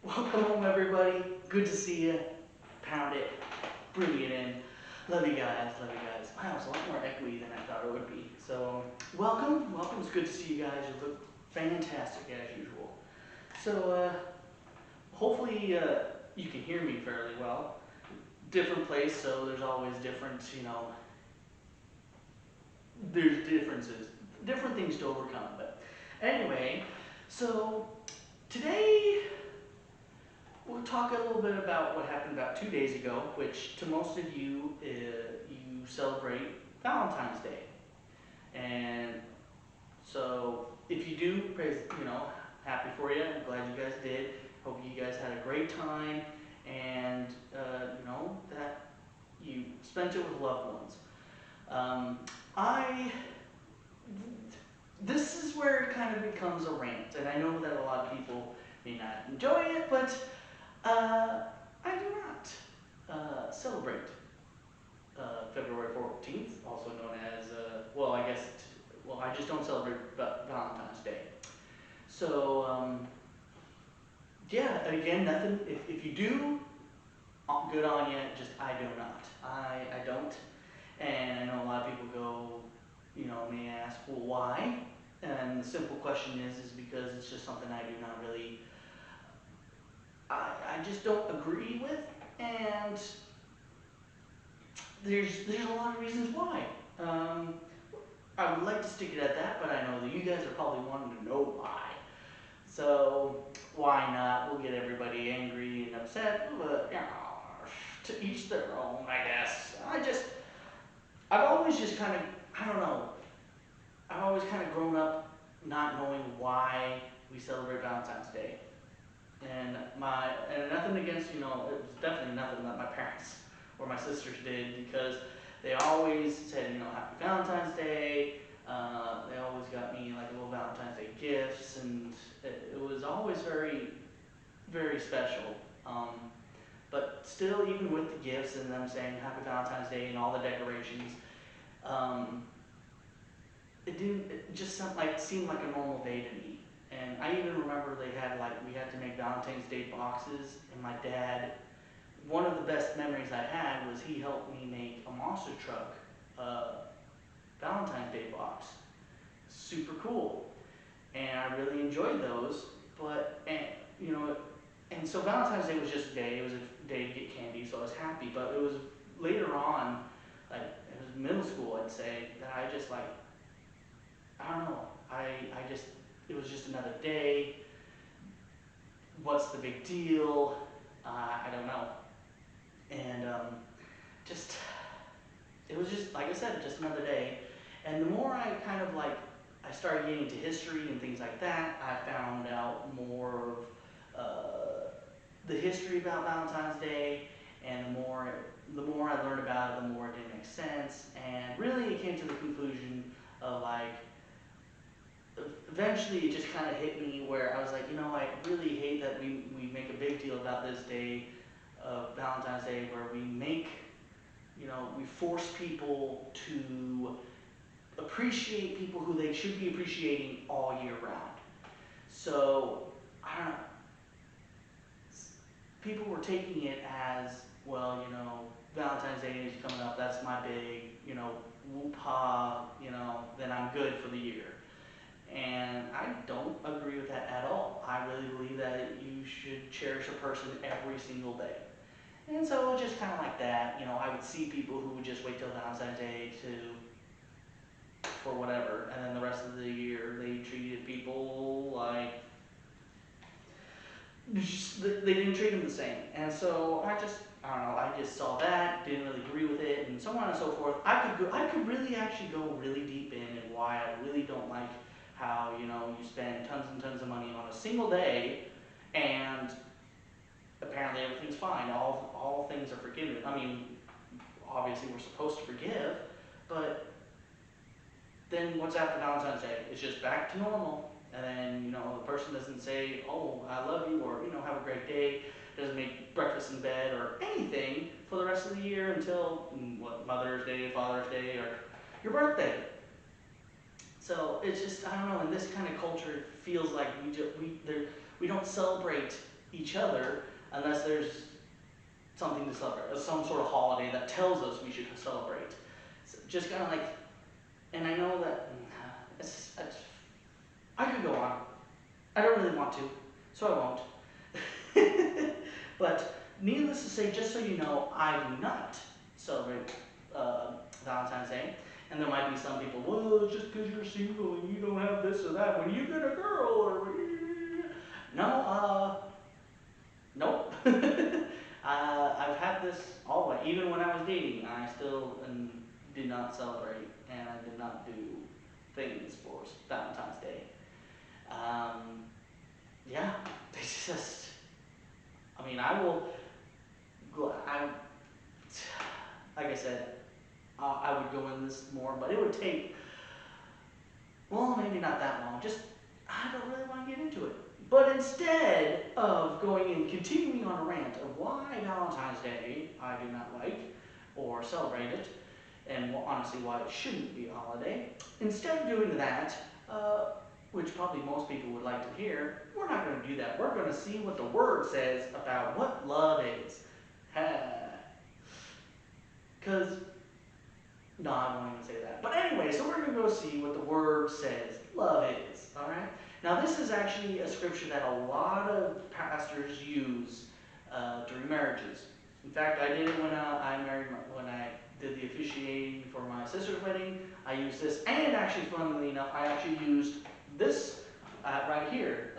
Welcome home, everybody. Good to see you. Pound it. Bring it in. Love you guys. Love you guys. Wow, it's a lot more echoey than I thought it would be. So, welcome. Welcome. It's good to see you guys. You look fantastic as usual. So, hopefully, you can hear me fairly well. Different place, so there's always different, there's differences, different things to overcome. But anyway, so today we'll talk a little bit about what happened about 2 days ago, which to most of you, you celebrate Valentine's Day. And so if you do, praise, happy for you. I'm glad you guys did. Hope you guys had a great time and, that you spent it with loved ones. Um, I, this is where it kind of becomes a rant, and I know that a lot of people may not enjoy it, but I do not celebrate February 14th, also known as, I just don't celebrate Valentine's Day. So, yeah, again, nothing, if you do, good on you, just I do not. I don't. And I know a lot of people go, may ask, well, why? And the simple question is because it's just something I do not really, I just don't agree with, and there's a lot of reasons why. Um, I would like to stick it at that, but I know that you guys are probably wanting to know why. So why not? We'll get everybody angry and upset, but to each their own, I guess. I've always just kind of, I don't know, I've always kind of grown up not knowing why we celebrate Valentine's Day. And nothing against, it was definitely nothing that my parents or my sisters did, because they always said, happy Valentine's Day. They always got me like little Valentine's Day gifts, and it was always very, very special. But still, even with the gifts and them saying happy Valentine's Day and all the decorations, um, it just seemed like a normal day to me. And I even remember we had to make Valentine's Day boxes, and my dad, one of the best memories I had was he helped me make a monster truck Valentine's Day box. Super cool. And I really enjoyed those, you know, and so Valentine's Day was just a day, it was a day to get candy, so I was happy, but it was later on, like, it was middle school, I'd say, that I just like, I don't know. I just, it was just another day. What's the big deal? I don't know. And just, it was just, like I said, just another day. And the more I kind of like, I started getting into history and things like that, I found out more of the history about Valentine's Day. And the more I learned about it, the more it didn't make sense. And really it came to the conclusion of like, eventually it just kind of hit me where I was like, I really hate that we make a big deal about this day of Valentine's Day, where we force people to appreciate people who they should be appreciating all year round. So, I don't know, people were taking it as, well, Valentine's Day is coming up, that's my big, whoop-ha, then I'm good for the year. And I don't agree with that at all. I really believe that you should cherish a person every single day. And so just kind of like that, I would see people who would just wait till Valentine's Day for whatever, and then the rest of the year they treated people like they didn't treat them the same. And so I don't know, I just saw that, didn't really agree with it, and so on and so forth. I could really actually go really deep in and why I really don't like how, you spend tons and tons of money on a single day, and apparently everything's fine. All things are forgiven. I mean, obviously we're supposed to forgive, but then what's after Valentine's Day? It's just back to normal. And then, the person doesn't say, oh, I love you, or, have a great day, doesn't make breakfast in bed or anything for the rest of the year until, Mother's Day, Father's Day, or your birthday. So it's just, I don't know, in this kind of culture, it feels like we don't celebrate each other unless there's something to celebrate, or some sort of holiday that tells us we should celebrate. So just kind of like, and I know that I could go on. I don't really want to, so I won't. But needless to say, just so you know, I do not celebrate Valentine's Day. And there might be some people, well, it's just because you're single and you don't have this or that. When you get a girl, or no, nope. I've had this all the way. Even when I was dating, I still did not celebrate, and I did not do things for Valentine's Day. Yeah, it's just, I mean, I will, like I said, I would go in this more, but it would take, well, maybe not that long. Just, I don't really want to get into it. But instead of going and continuing on a rant of why Valentine's Day I do not like or celebrate it, and honestly why it shouldn't be a holiday, instead of doing that, which probably most people would like to hear, we're not going to do that. We're going to see what the Word says about what love is. Because, no, I won't even say that. But anyway, so we're going to go see what the Word says love is, all right? Now, this is actually a scripture that a lot of pastors use during marriages. In fact, I did it when I did the officiating for my sister's wedding. I used this, and actually, funnily enough, I actually used this right here,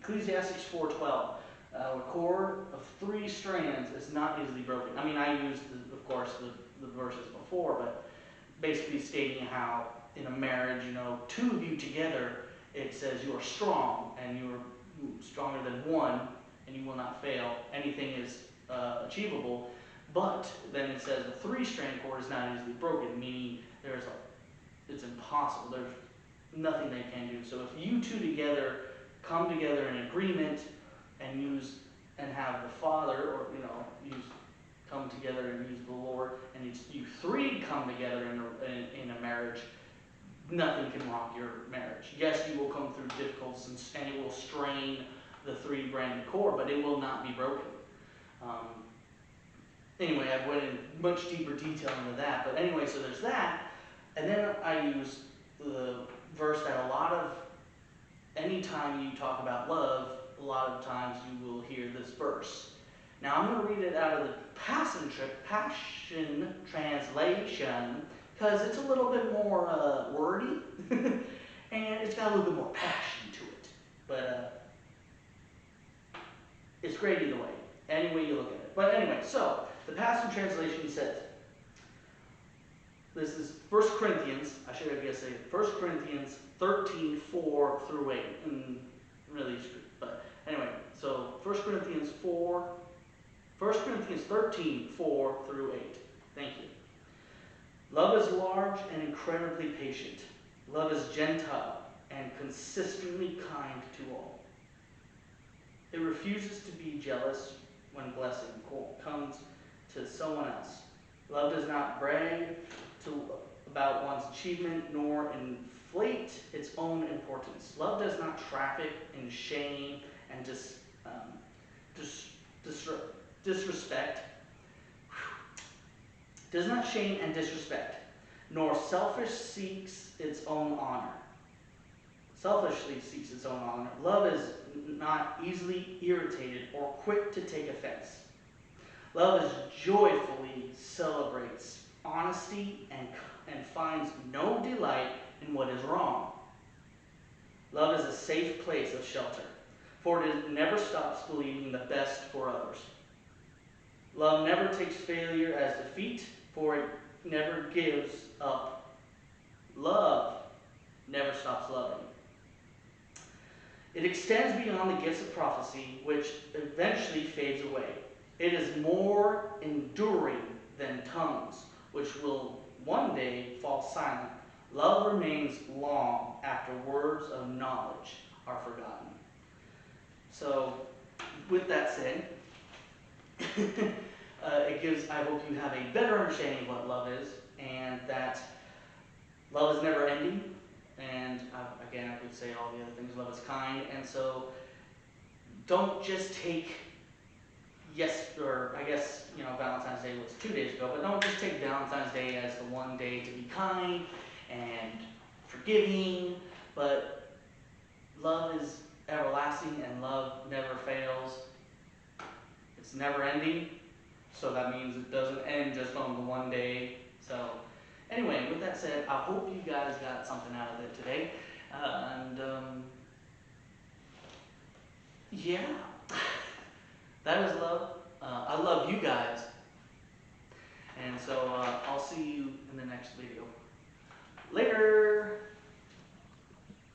Ecclesiastes 4:12. A cord of 3 strands is not easily broken. I mean, I used, of course, the verses before, but basically stating how in a marriage, 2 of you together, it says you are strong, and you are stronger than one, and you will not fail. Anything is achievable. But then it says the 3-strand cord is not easily broken, meaning it's impossible. There's nothing they can do. So if you 2 together come together in agreement and have the Father, or come together and use the Lord, and you 3 come together in a marriage, nothing can rock your marriage. Yes, you will come through difficulties and it will strain the 3-branded cord, but it will not be broken. Anyway, I went in much deeper detail into that. But anyway, so there's that. And then I use the verse that anytime you talk about love, a lot of times you will hear this verse. Now I'm going to read it out of the Passion Translation, because it's a little bit more wordy, and it's got a little bit more passion to it. But it's great either way, any way you look at it. But anyway, so the Passion Translation says, this is 1 Corinthians, I should say 1 Corinthians 13, 4 through 8. And really, but anyway, so 1 Corinthians 13, 4 through 8. Thank you. Love is large and incredibly patient. Love is gentle and consistently kind to all. It refuses to be jealous when blessing comes to someone else. Love does not brag about one's achievement nor inflate its own importance. Love does not traffic in shame and disrespect. Does not shame and disrespect, nor selfishly seeks its own honor. Love is not easily irritated or quick to take offense. Love joyfully celebrates honesty and finds no delight in what is wrong. Love is a safe place of shelter, for it never stops believing the best for others. Love never takes failure as defeat, for it never gives up. Love never stops loving. It extends beyond the gifts of prophecy, which eventually fades away. It is more enduring than tongues, which will one day fall silent. Love remains long after words of knowledge are forgotten. So, with that said, I hope you have a better understanding of what love is, and that love is never ending. And again, I could say all the other things. Love is kind, and so don't just take or I guess, Valentine's Day was 2 days ago, but don't just take Valentine's Day as the one day to be kind and forgiving, but love is everlasting and love never fails. It's never ending, so that means it doesn't end just on the one day. So anyway, with that said, I hope you guys got something out of it today. Yeah, that is love. I love you guys. And so I'll see you in the next video. Later!